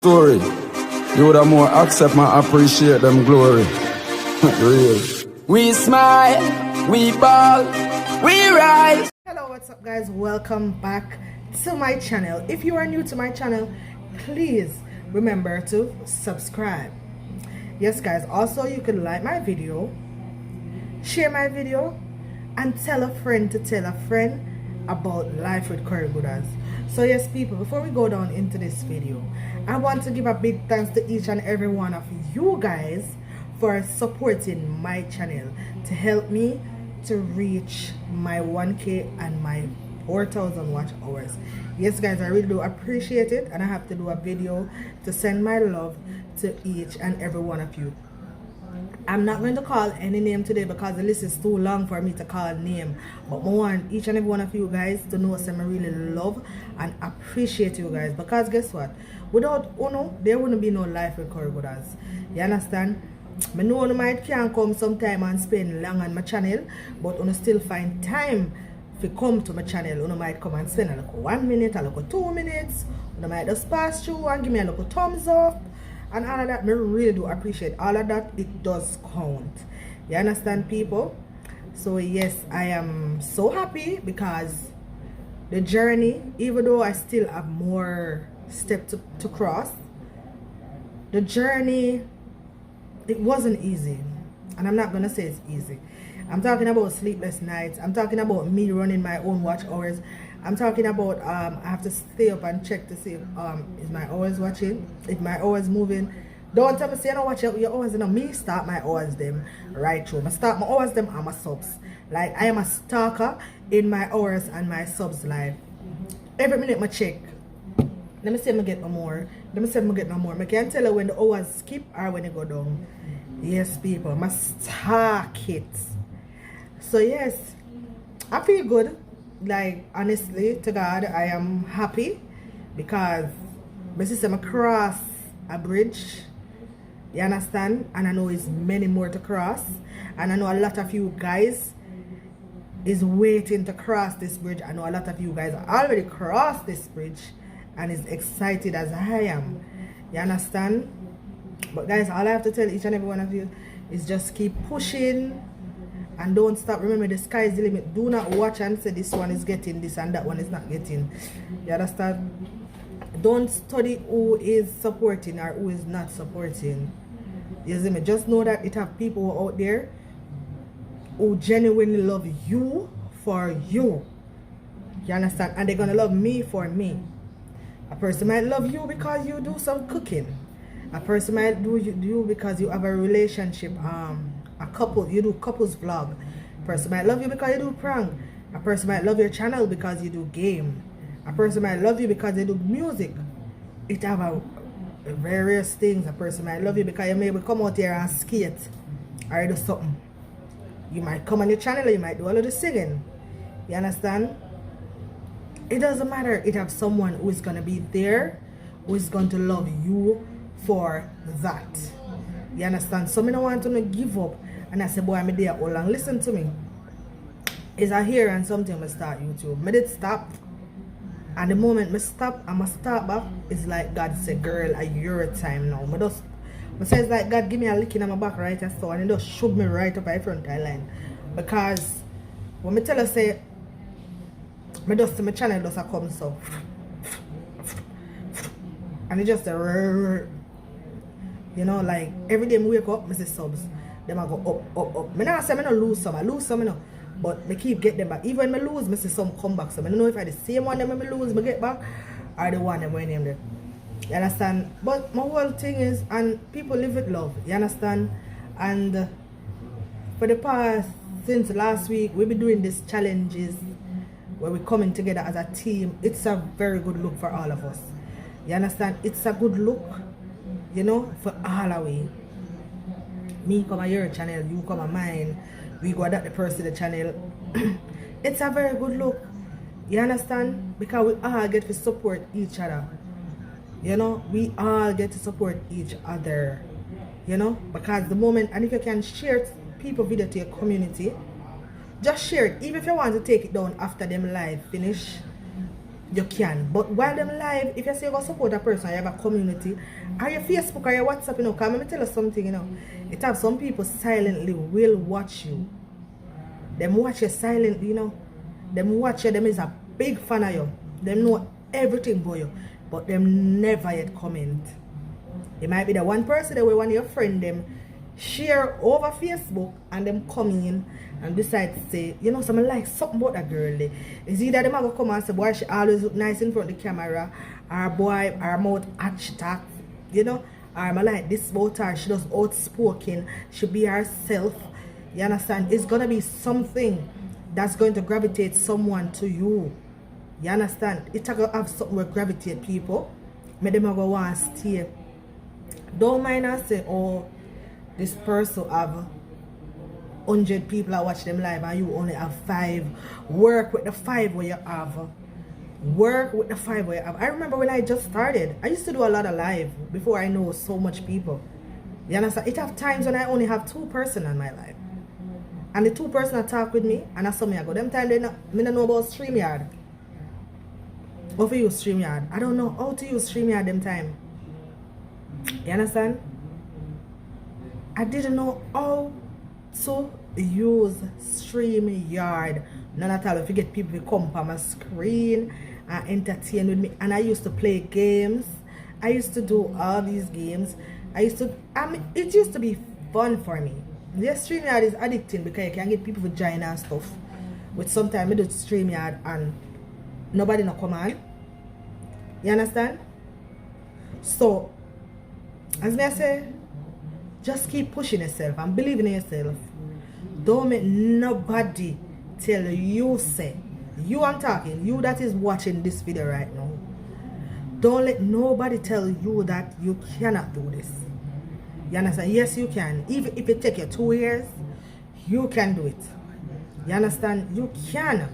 story. You would have more accept my appreciate them glory. Real. We smile, we ball, we rise. Hello, what's up guys? Welcome back to my channel. If you are new to my channel, please remember to subscribe. Yes guys, also you can like my video, share my video, and tell a friend to tell a friend about life with Curry Goodaz. So yes people, before we go down into this video, I want to give a big thanks to each and every one of you guys for supporting my channel to help me to reach my 1K and my 4,000 watch hours. Yes guys, I really do appreciate it, and I have to do a video to send my love to each and every one of you. I'm not going to call any name today because the list is too long for me to call a name, but I want each and every one of you guys to know that I really love and appreciate you guys, because guess what, without Uno there wouldn't be no life with Curry Goodaz. You understand? I know Uno might can come sometime and spend long on my channel, but Uno still find time to come to my channel. Uno might come and spend a little 1 minute, a little 2 minutes. Uno might just pass through and give me a little thumbs up and all of that. I really do appreciate all of that. It does count. You understand people? So yes, I am so happy because the journey, even though I still have more steps to cross, the journey, it wasn't easy. And I'm not gonna say it's easy. I'm talking about sleepless nights. I'm talking about me running my own watch hours. I'm talking about I have to stay up and check to see if is my hours watching, if my hours moving. Don't tell me say I don't watch your hours, you know. Me start my hours them right through. I start my hours them on my subs. Like I am a stalker in my hours and my subs life. Every minute I check. Let me see if I get no more. Let me see if I get no more. I can't tell you when the hours skip or when they go down. Yes people, I must stalk it. So yes, I feel good. Like honestly to God, I am happy because my sister cross a bridge. You understand? And I know it's many more to cross, and I know a lot of you guys is waiting to cross this bridge. I know a lot of you guys already crossed this bridge and is excited as I am. You understand? But guys, all I have to tell each and every one of you is just keep pushing and don't stop. Remember, the sky is the limit. Do not watch and say this one is getting this and that one is not getting. You understand? Don't study who is supporting or who is not supporting. You see me? Just know that it have people out there who genuinely love you for you. You understand? And they're gonna love me for me. A person might love you because you do some cooking. A person might do you because you have a relationship, a couple, you do couples vlog. A person might love you because you do prank. A person might love your channel because you do game. A person might love you because they do music. It have a various things. A person might love you because you maybe come out here and skate or do something. You might come on your channel, you might do all of the singing. You understand? It doesn't matter. It have someone who is gonna be there, who is going to love you for that. You understand? So I don't want to give up and I say, boy, I'm there all along. Listen to me. Is I hear and something I start YouTube. I did stop. And the moment I stop, I'm a start back. It's like God said, girl, your time now. I say it's like God give me a lick in my back right so, and it just shoot me right up my front line. Because when I tell her say my just my channel does come so, and it just you know, like every day I wake up, I see subs. Them I go up. I not say I don't lose some, I lose some, you know. But I keep get them back. Even when I lose, I see some come back. So I don't know if I the same one them when I lose, I get back, or the one them when them there. You understand? But my whole thing is, and people live with love. You understand? And for the past, since last week, we've been doing these challenges where we're coming together as a team. It's a very good look for all of us. You understand? It's a good look, you know, for all of we. Me come on your channel, you come on mine, we go at the person the channel. It's a very good look. You understand? Because we all get to support each other. You know, we all get to support each other. You know, because the moment, and if you can share people video to your community, just share it. Even if you want to take it down after them live finish, you can. But while them live, if you say you go support a person, you have a community, or your Facebook or your WhatsApp, you know, come let me tell you something, you know. It have some people silently will watch you. Them watch you silently, you know. Them watch you, them is a big fan of you. Them know everything about you. But them never yet comment. It might be the one person that will want your friend them share over Facebook and them come in and decide to say, you know, something like something about that girl there. It's either them go come and say, boy, she always look nice in front of the camera, or boy, her mouth hatch talk, you know, or I like this about her, she does outspoken, she be herself. You understand? It's gonna be something that's going to gravitate someone to you. You understand? It's gonna have something will gravitate people. Make them go want to stay. Don't mind and say, oh, this person have 100 people that watch them live and you only have 5. Work with the 5 where you have. Work with the 5 where you have. I remember when I just started, I used to do a lot of live before I know so much people. You understand? It have times when I only have 2 persons on my live. And the 2 persons that talk with me, and that's something I go. Them time they not, me don't know about StreamYard. How to use StreamYard? I don't know how to use StreamYard them time. You understand? I didn't know how to use StreamYard. None at all. If you get people to come on my screen and entertain with me. And I used to play games. I used to do all these games. It used to be fun for me. Yes, StreamYard is addicting because you can get people to join and stuff. But sometimes I do StreamYard and nobody no come on. You understand? So, as I say, just keep pushing yourself and believing in yourself. Don't make nobody tell you say. You I'm talking, you that is watching this video right now. Don't let nobody tell you that you cannot do this. You understand? Yes, you can. Even if it take you 2 years, you can do it. You understand? You can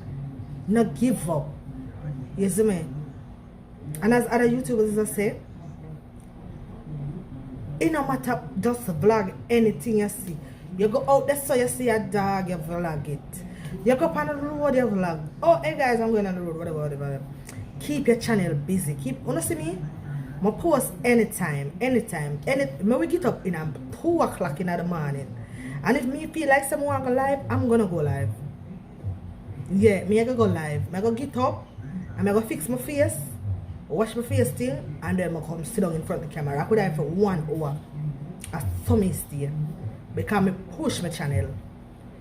not give up. You see me? And as other YouTubers say, it no matter, just vlog anything you see. You go out there so you see a dog, you vlog it. You go up on the road, you vlog. Oh, hey guys, I'm going on the road, whatever. Keep your channel busy. You see me? I post anytime. When we get up in 2 o'clock in the morning. And if me feel like someone go live, I'm gonna go live. Yeah, me I go live. I go get up and I go fix my face, wash my face still, and then I come sit down in front of the camera. I could have for 1 hour. I saw me stay. Because I push my channel.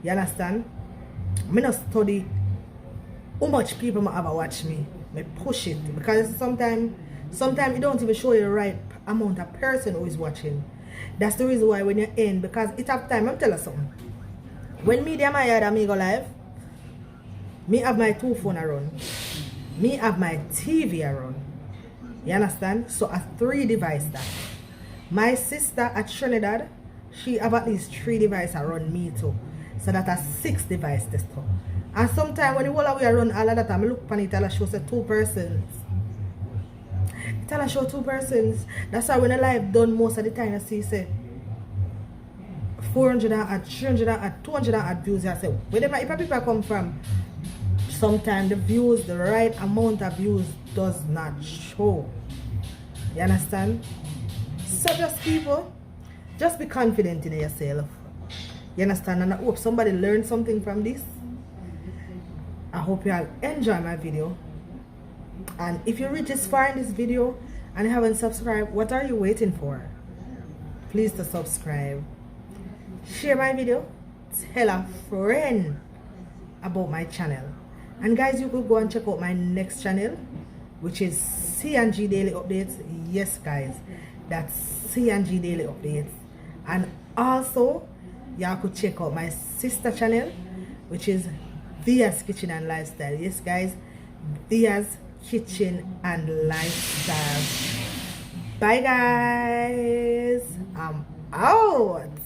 You understand? I not study how much people might ever watch me. I push it. Because sometimes it don't even show you the right amount of person who is watching. That's the reason why when you end, because it have time, I'm telling you something. When me and my yard and me go live, me have my 2 phones around. Me have my TV around. You understand? So a 3 device that. My sister at Trinidad, she have at least 3 devices around me too. So that a 6 devices this too. And sometimes when the whole way around all of that, I look upon it and I show 2 persons. Tell I show 2 persons. That's why when I live done most of the time I see say 400 and 300 and 200 and views. I say where them people come from? Sometimes the views, the right amount of views does not show. You understand? So just people, just be confident in yourself. You understand? And I hope somebody learned something from this. I hope you all enjoy my video. And if you reach this far in this video and you haven't subscribed, what are you waiting for? Please to subscribe. Share my video. Tell a friend about my channel. And guys, you could go and check out my next channel, which is C&G Daily Updates. Yes guys, that's C&G Daily Updates. And also, y'all could check out my sister channel, which is Via's Kitchen and Lifestyle. Yes guys, Via's Kitchen and Lifestyle. Bye guys, I'm out.